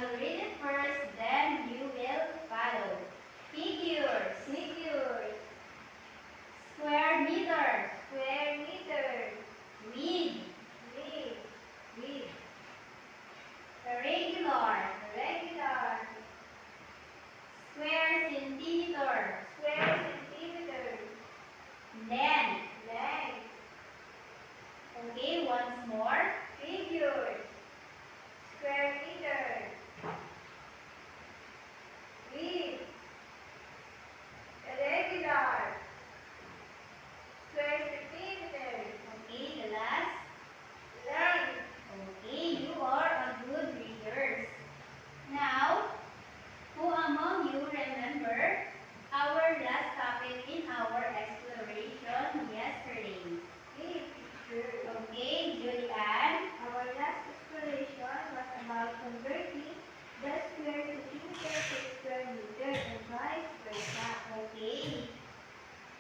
will read it first, then you will follow. Figures. Figures. Square meter. Square meter. Width. Width. Width. Irregular. Regular. Square centimeter. Square centimeter. Length. Length. Okay, once more. Figures. Square meter. Width. Irregular. Square centimeter. Okay, the last. Length. Okay, you are a good readers. Now, who among you remember our last topic in our exploration yesterday? Me, teacher. Okay, Julian. Our last exploration was about converting the square centimeter to square meter and vice versa. Okay.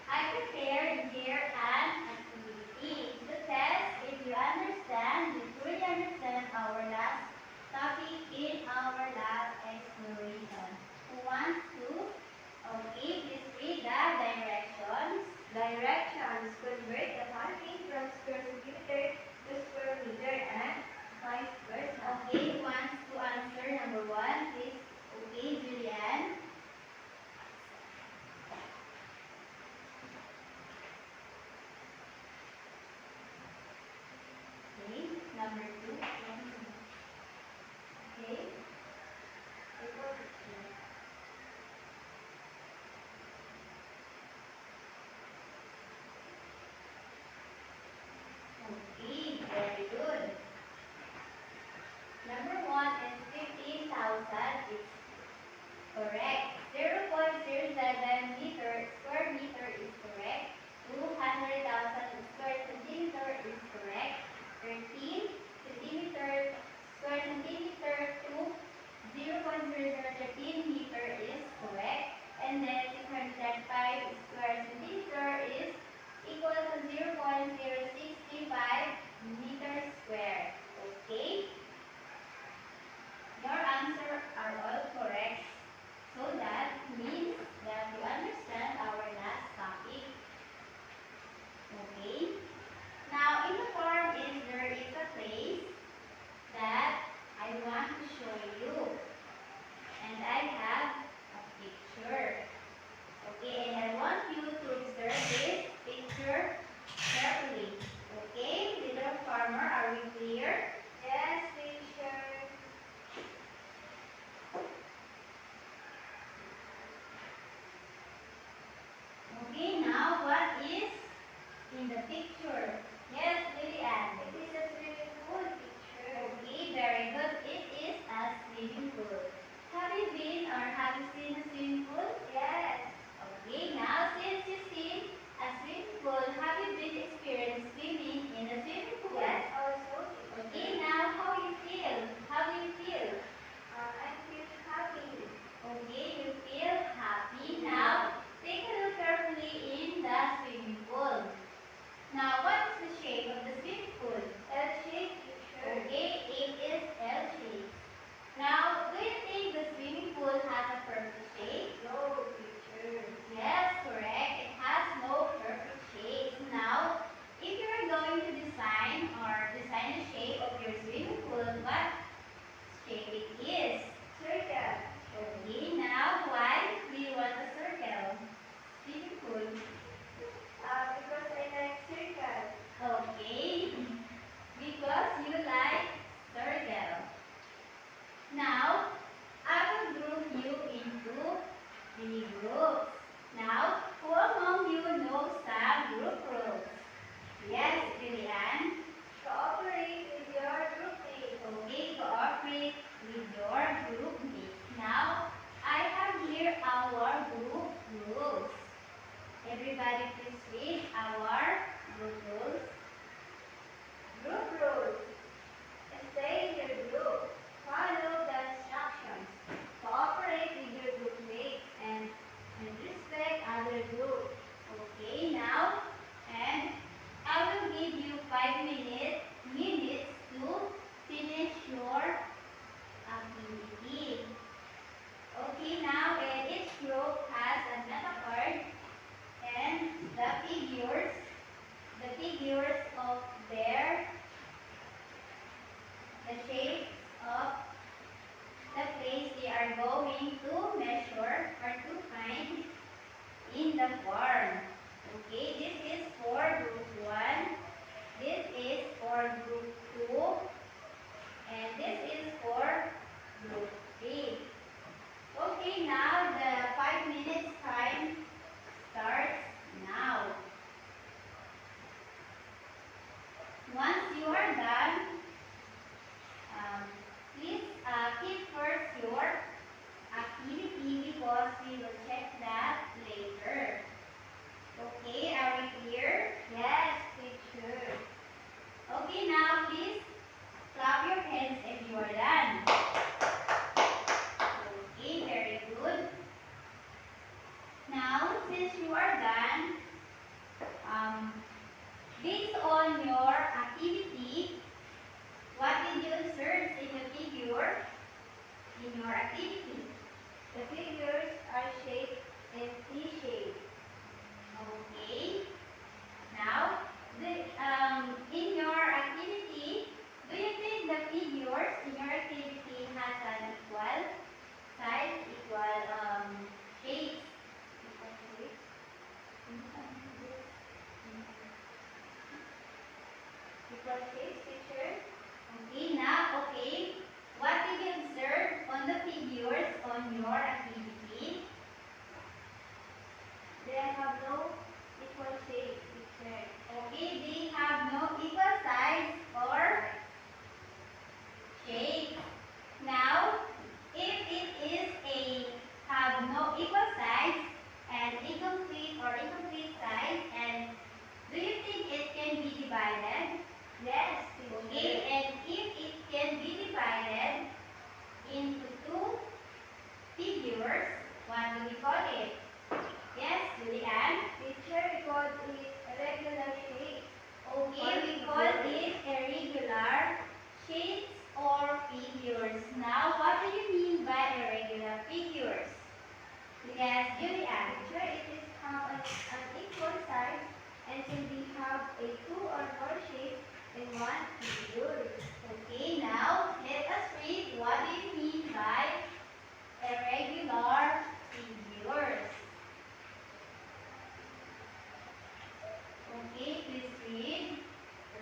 I prepared here an activity to test if you understand, you truly understand our last topic in our last exploration. Who wants to? Okay, please read the directions. Directions: convert the marking from square centimeter to square meter and vice versa. Okay, who wants to answer number 1? Please. Okay, Julian. Okay, number 2. Okay. Okay, very good. Number 1 is 15,000. It's correct. 0.07 meter square meter is correct. 200,000 square centimeter is correct. 13 centimeter square centimeter to 0.0013 meter is correct. And then 635 square centimeter is equal to 0.065 meters square. Okay? Your answers are all correct. So that means that you understand our last topic. Okay? Now, in the form there is a place that I want to show you. And I have a picture. Okay, and I want you to observe this picture carefully. Okay, little farmer, are we clear? Yes, teacher. Okay, now what is in the picture? Yes, Lilian. It is a swimming pool, teacher. Okay, very good. It is a swimming pool. Have you been or have you seen a swimming pool? Yes. Okay, now since you've seen a swimming pool, have you been experienced swimming in a swimming pool? Yes, also, teacher. Okay, now how you feel? How do you feel? I feel happy. Okay, you feel happy. Now, take a look carefully in the swimming pool. Now, what is the shape of the swimming pool? L-shape, teacher. Okay, it is L shape. Now, do you think the swimming pool has a perfect shape? No, teacher. Yes, correct. It has no perfect shape. Now, if you are going to design the shape of your swimming pool, what shape it is? Circle. Okay, now why do you want a circle? Swimming pool. Because I like circle. Okay, because you like circle. Now, I will group you into 3 groups. Now, who among you knows the group rules? Yes, Lilian. Cooperate with your group mate. Okay, cooperate with your group mates. Now, I have here our group rules. Everybody please read our group rules. Group rules. Stay in your group. Follow the instructions. Cooperate with your group mates and respect other groups. Okay, now, and I will give you 5 minutes to finish your activity. are going to measure or to find in the form. Okay, this is for group 1, this is for group 2, and this is for group 3. Okay, now the 5 minutes time starts now. Once you are done, please keep first your activity because we will check that later. Okay, are we clear? Yes, teacher. Okay, now please clap your hands if you are done. Okay, very good. Now, since you are done, based on your activity, what did you observe in the figure in your activity? The figures are shaped in T-shape. Okay. Now, in your activity, do you think the figures in your activity has an equal size, equal shapes? Equal shapes. Equal shapes, teacher. Okay, now, okay. What did you observe on the figures on your activity? They have no equal shape, teacher. Okay, they have no equal size or shape. Now, if it is a have no equal size and incomplete size, and do you think it can be divided? Yes, Okay, teacher. and if it can be divided into two figures, what do we call it? Yes, Julian? Teacher, we call it irregular shape. Okay, we call it irregular shapes or figures. Now, what do you mean by irregular figures? Yes, Julian. Teacher, it is have an equal size and can be have a two or more shapes in one figure. Okay, now let us read what do you mean by irregular figures. Okay, please read.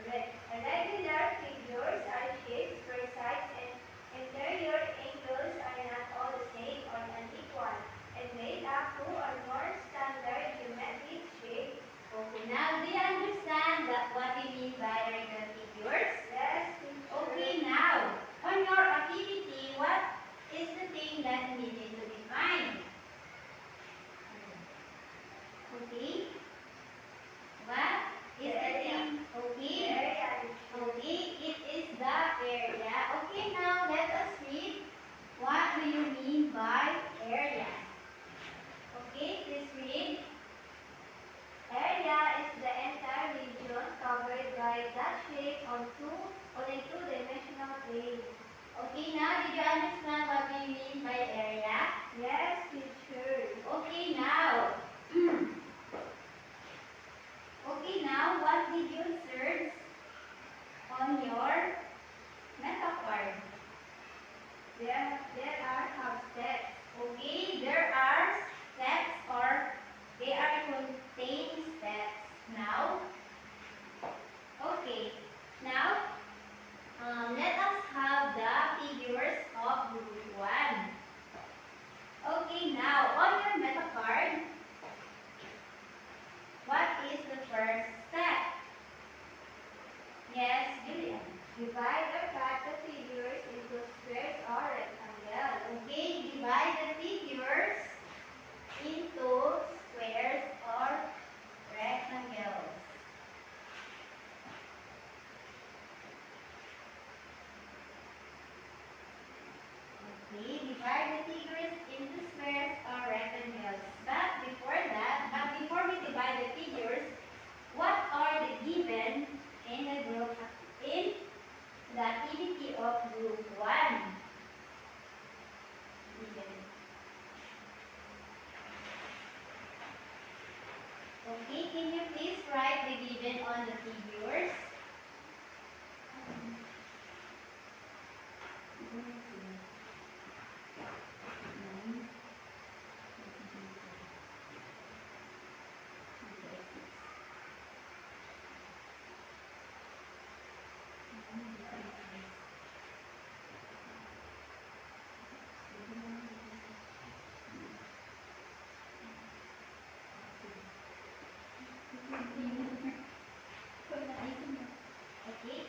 Irregular figures are shapes where sides and interior angles are not all the same or unequal and made up two or more standard geometric shapes. Okay, now do you understand what we mean by irregular figures? Yes, teacher. Okay, now on your activity, what is the thing that we need to define? Okay, what is the thing? Okay, Area, teacher. okay, it is the area. Okay, now let us read. What do you mean by area? Okay, please read. Area is the entire region covered by that shape on a two-dimensional plane. Okay, now did you understand what we mean by area? Yes, teacher. Okay, now. Okay, now what did you observe on your metaphor? There are half steps. Okay, there are steps or they are contained steps. Now, okay, now let us have the figures of group 1. Okay, now on your meta card, what is the first step? Yes, Julian. Divide or cut the figures into squares or rectangles. Okay, divide the figures into squares or rectangles. Okay, divide the figures into squares or rectangles. But before we divide the figures, what are the given in the activity of group 1? Given. Okay, can you please write the given on the figures?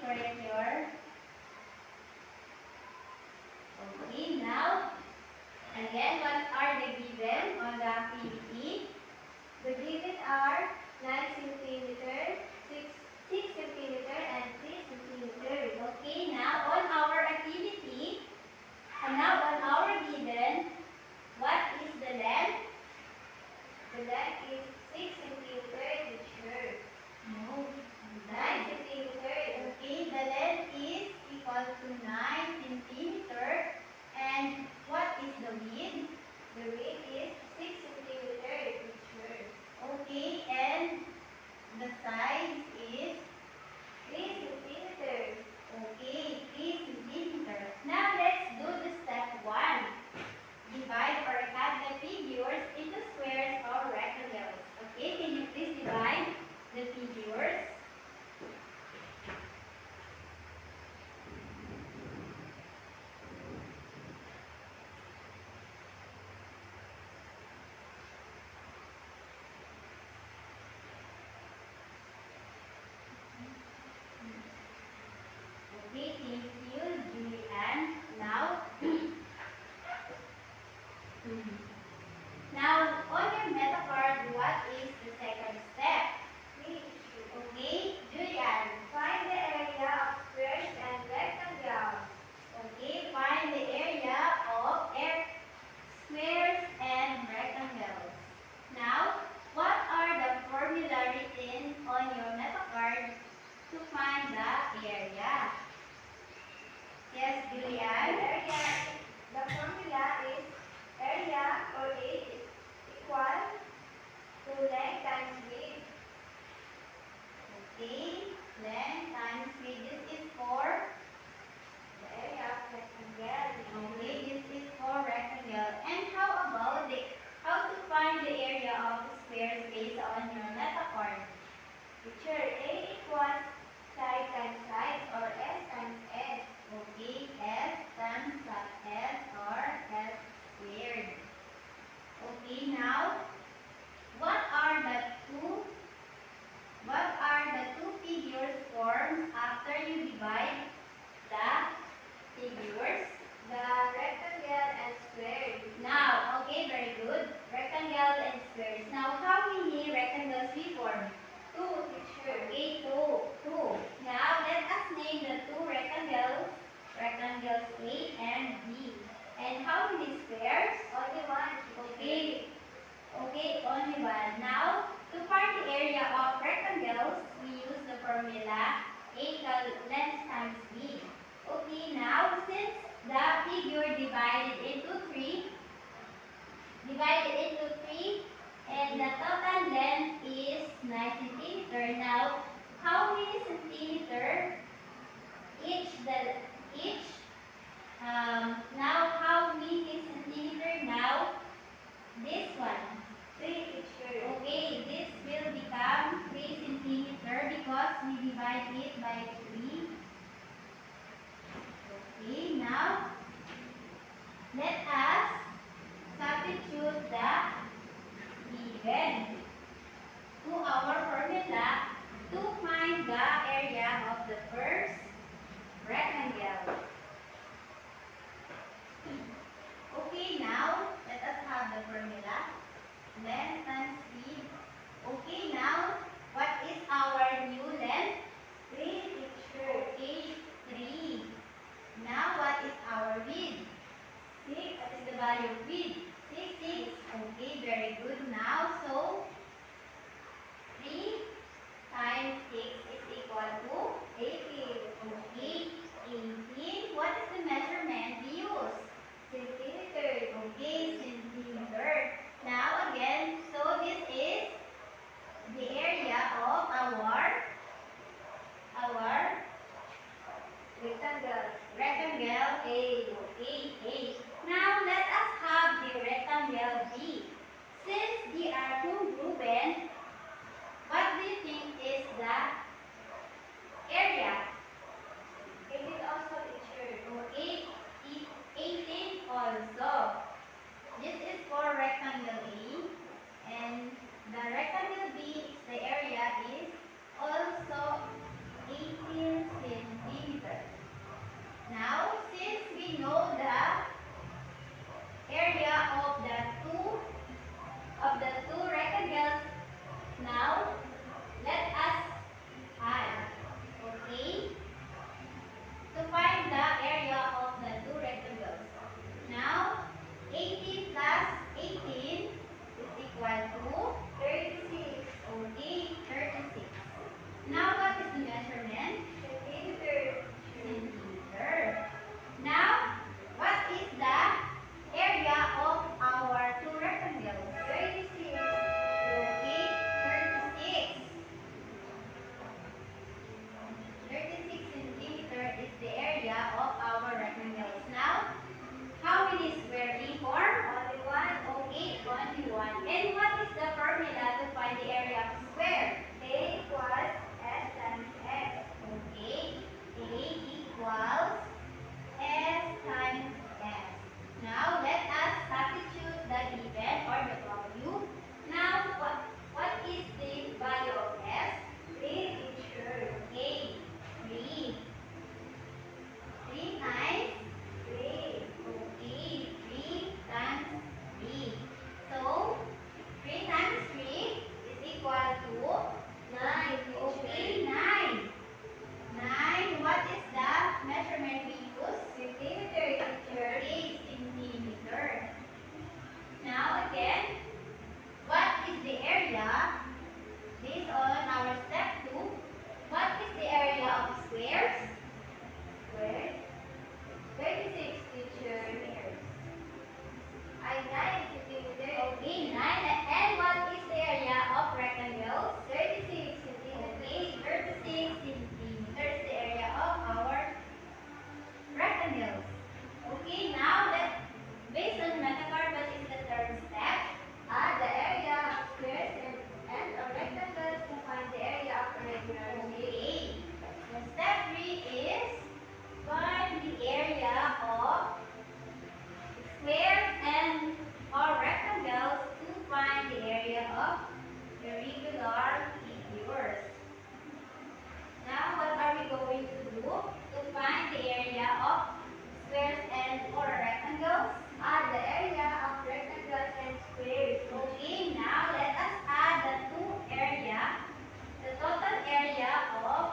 correct here. Okay, now, again, what are the given on the activity? The given are 9 centimeter, 6 centimeter, and 3 centimeter. Okay, now on our activity, and now on our given, what is the length? The length is 6 centimeter, teacher. No, 9 centimeter. Okay, the length is equal to 9 centimeter. And what is the width? The width is 6 centimeter, teacher. Okay, and the size is 3 centimeter. okay, 3 centimeter. Now let's do the step 1. Divide or cut the figures into squares or rectangles. Okay, can you please divide the figures? Okay, thank you, Julianne. Now, now on your meta card, what is the second step? Me, teacher. Okay, Julianne. Find the area of squares and rectangles. Okay, find the area of squares and rectangles. Now, what are the formula written on your meta card to find the area? Yes, Julianne. The formula is area or area is equal to length times width. Okay, length times width. This is for The area of rectangle. okay, this is for rectangle. And how about how to find the area of squares based on your meta card? Teacher, A equals side times side or S times S. Okay, S times S or S squared. Okay, now what are the two figures formed after you divide the figures? The rectangle and square. Now, okay, very good. Rectangle and squares. Now, how many rectangles we form? 2, teacher. Okay, two. Now, let us name the two rectangles. Rectangles A and B. And how many squares? Only one. Okay. Okay, only one. Now, to find the area of rectangles, we use the formula A equal length times B. Okay, now since the figure divided into three, and the total length is 9 centimeter. Now, how many centimeter each now how many centimeter now this one? 3, teacher. Okay, this will become 3 centimeter because we divide it by 3. Okay, now let us substitute the given to our formula to find the area of the first rectangle. Okay, now let us have the formula. Length times width. Okay, now what is our new length? 3, teacher. Okay, 3. Now what is our width? 6, What is the value of width? 6. Okay, very good. Now, so 3 times 6 is equal to 18 okay, 18. What is the measurement we use? centimeter. Okay, centimeter. Now again, so this is the area of our Rectangle. rectangle A. Okay, A. Now let us have the rectangle B. Since they are congruent, what do you think is the area? 18 also, teacher. Okay, 18 also. This area of the two rectangles. Now, let us add. Okay? To find the area of the two rectangles. Now, 18 plus 18 is equal to 36 okay, 36. Now, what is the measurement? centimeter. Centimeter. Now, what is the area of our two rectangles? 36 Okay, 36. 36 centimeter is the area of our rectangles. Now, how many square we form? only one. Okay, only one. And what is the formula to find the area of a square? A equals S times X. Okay, A equals S times S. Now, let us substitute the given or the value. Now, what is the value of S? 3 teacher. Okay, 3. 3 times 3 okay, 3 times 3. So, 3 times 3 is equal to 9 okay, teacher. 9. 9. What is the measurement we use? Centimeter teacher. Okay, centimeter. Now again, what is the area? Based on our step 2, what is the area of squares? Square. 36 teacher. Squares. I 9 centimeter. Okay, 9. And what is the area of rectangles? 36 centimeter. Okay, 36 centimeters the area of our rectangles. Okay, now based on Metacar, what is the third step? Add the area of squares and of rectangles to find the area of a regular shape. Okay. The step 3 is find the area of squares and or rectangles to find the area of irregular figures. Now, what are we going to do to find the area of squares and or rectangles? Add the area of rectangles and squares. Okay, now let us add the two area, the total area of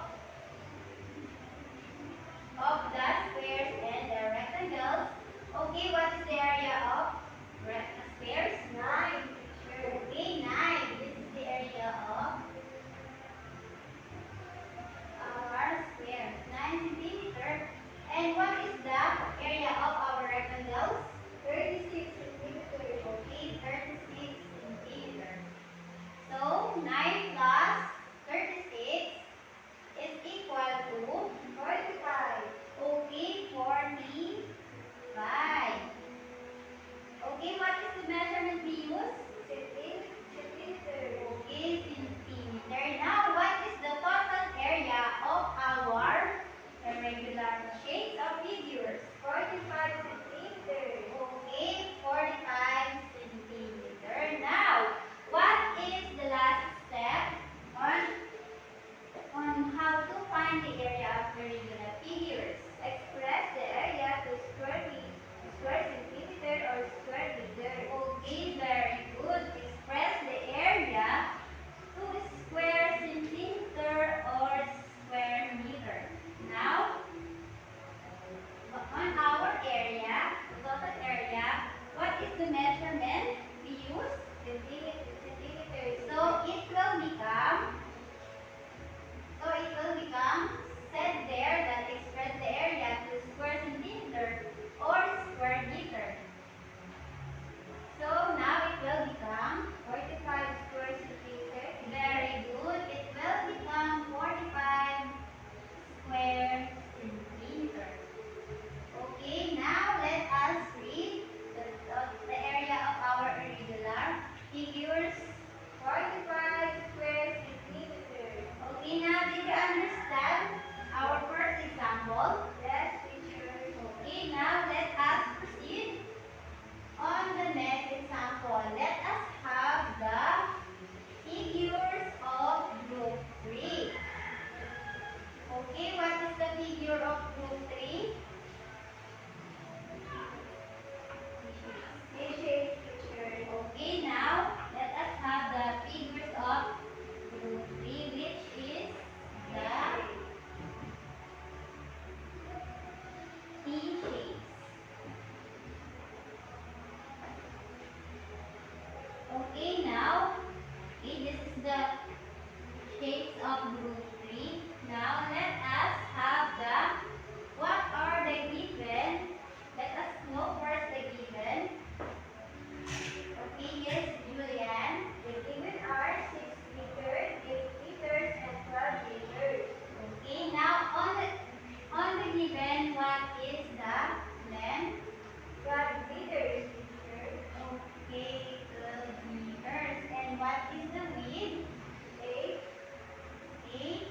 the squares and the rectangles. Okay, what is the area of squares? 9 teacher. Okay, 9. This is the area of our squares, 9 centimeters. And what is the area of our rectangles? 36 centimeters. Okay, 36 centimeters. So, 9 plus 36 is equal to 45 okay, 45. Okay, what is the measurement we use? centimeter. Okay, centimeter. Now, what is the total area of our irregular shapes of figures? 45 centimeters. Okay, 45 centimeter. Now, what is the last step on how to find the area of irregular figures? Express the area to square centimeter or square meter. Okay, Okay, now, okay, this is the shapes of group 3. Now, let us have what are the given? Let us know first the given. Okay, yes, Julian. The given are 6 meters, 8 meters, and 12 meters. Okay, now on the given, what is the length? 12 meters, teacher. Okay, 12 meters. And what is the width? 8. 8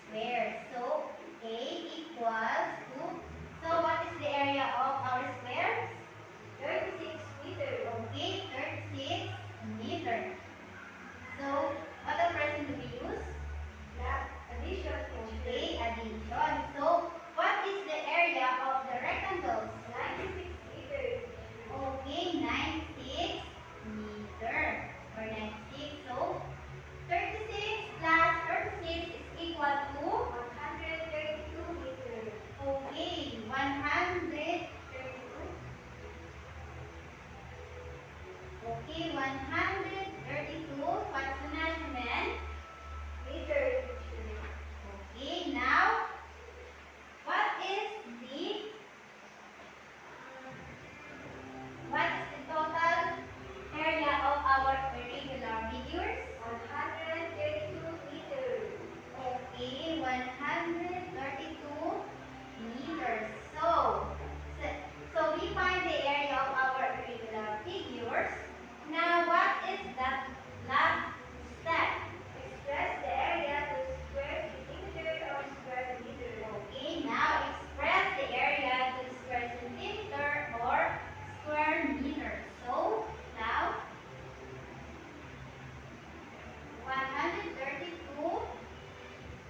square. So A equals to, so what is the area of our square? 36 meters. Okay, 36 meters. So what expression do we use? Addition, Okay, teacher. addition. So what is the area of the rectangles? 96 meters. Okay, 96 meter or 96. So 36 plus 36 is equal to 132 meters. okay, 132. 32 Okay, 132. What's the measurement? meters, teacher. Okay, now what is the what is the total area of our irregular figures? 132 meters. Okay, 132 meters. So we find the area of our irregular figures. Now, what is the last step? Express the area to square centimeter or square meter. Okay, now express the area to square centimeter or square meter. So, now 132.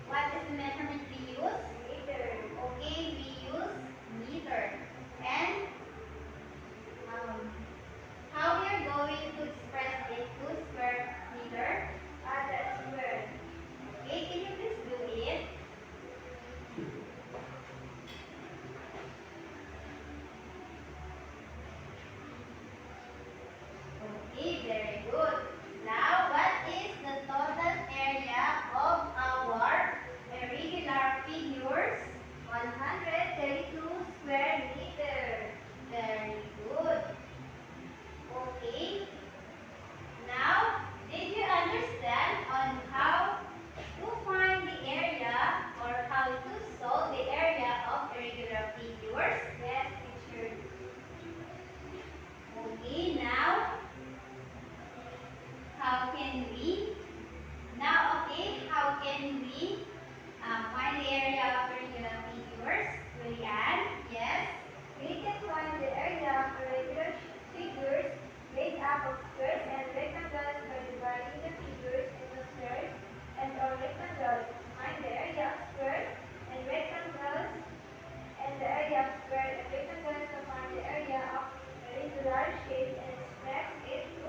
What is the measurement we use? Meter. Okay, we use meter. And how we are going to express it to square meter? Add a square. Okay, can you please do it? Okay, very good. Now, what is the total area of our irregular figures? 132 square meter. Very good. Okay. Now, did you understand on how to find the area or how to solve the area of irregular figures? Yes, teacher. Okay, now how can we how can we find the area of irregular figures? Julian, yes. We can find the area of irregular figures made up of squares and rectangles by dividing the figures into squares and or rectangles. Find the area of squares and rectangles and the area of squares and rectangles to find the area of irregular shape and express it to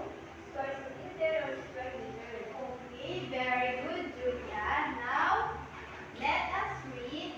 square centimeter or square meter. Okay, very good, Julia. Now, let us read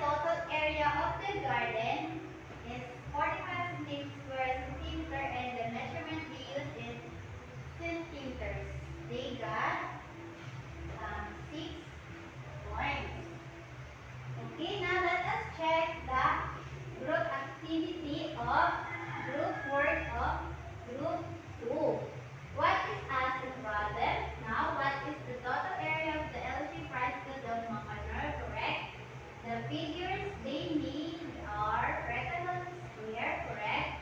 total area of the garden is 45 square centimeter and the measurement they used is centimeters. They got 6 points. Okay, now let us check the group activity of group work of group 2. What is asked in the problem? Now, what is the total area of the elementary price goods of Macanor? Correct. The figures they need are rectangle and square. Correct.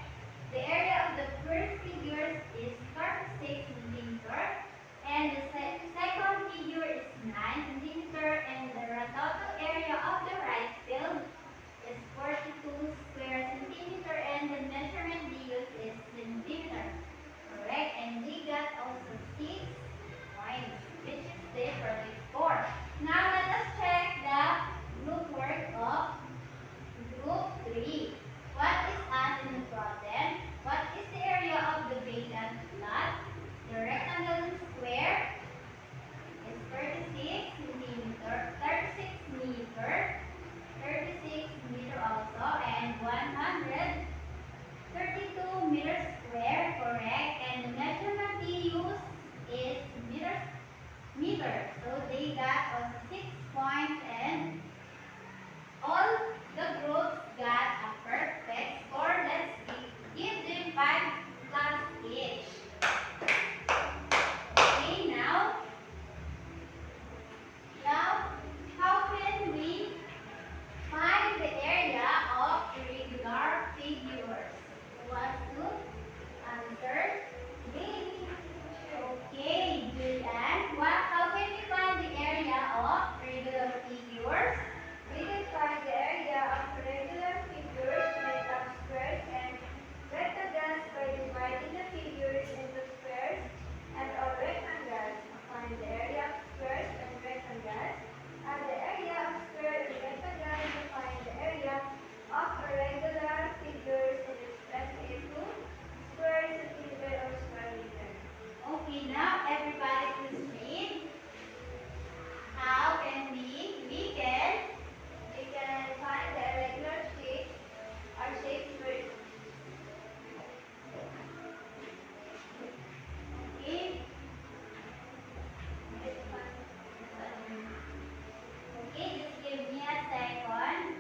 The area of the first figures is 36 centimeter, and the second figure is 9 centimeter, and the total area of the rice field is 42 square centimeter, and the measurement they use is centimeter. Correct, and they got also 6 points, which is the perfect score. Now let us check the group work of group 3. What is asked in the problem? What is the area of the vacant lot? The rectangle and square is 36 centimeter, 36 meter, 36 meter also, and 132 meters square. Correct, and the measurement they use is meter. So they got also 6 points, and all the groups got a perfect score. Let's give them 5 plus each. Okay, now how can we find the area of irregular figures? Who wants to answer? Me. Okay, Julian. How can we find the area of regular figures? We can find the area of regular figures made of squares and rectangles by dividing the figures into squares and or rectangles. Find the area of squares and rectangles. Add the area of square and rectangles to find the area of irregular figures and express it to square centimeter or square meter. Okay, now everybody please read. How can We can find the irregular shapes or shapes first. okay? Let's find Okay, just give me a second.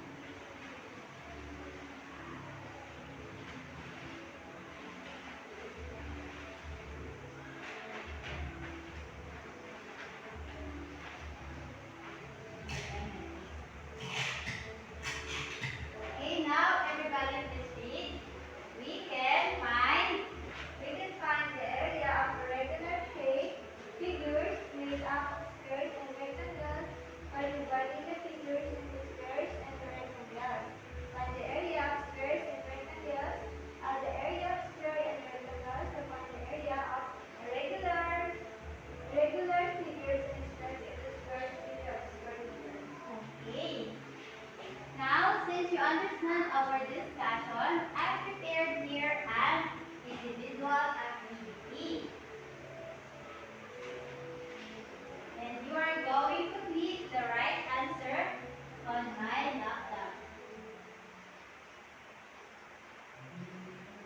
Okay, now everybody please read. We can find the area of regular shape figures made up of squares and rectangles by dividing the figures into squares and rectangles. Find the area of squares and rectangles. Add the area of square and rectangles to find the area of regular figures and express it as square meter or square meter. okay. Now, since you understand our discussion, I prepared here an individual activity. And you are going to click the right answer on my laptop.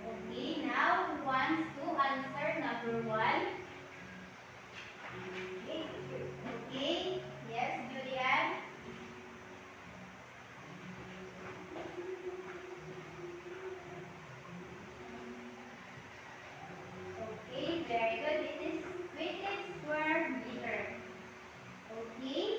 Okay, now who wants to answer number 1? Okay, yes, Julian. Okay, very good. This is 20 square meter. Okay.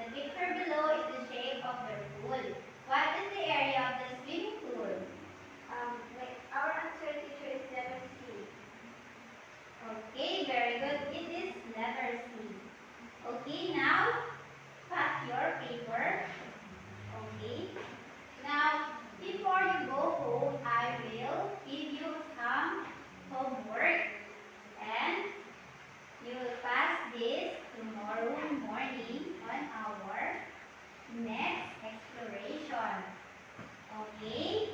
the picture below is the shape of the pool. What is the area of the swimming pool? Our answer, teacher, is letter C. Okay, very good. It is letter C. Okay, now pass your paper. Okay. Now, before you go home, I will give you some homework and you will pass this tomorrow morning on our next exploration. Okay?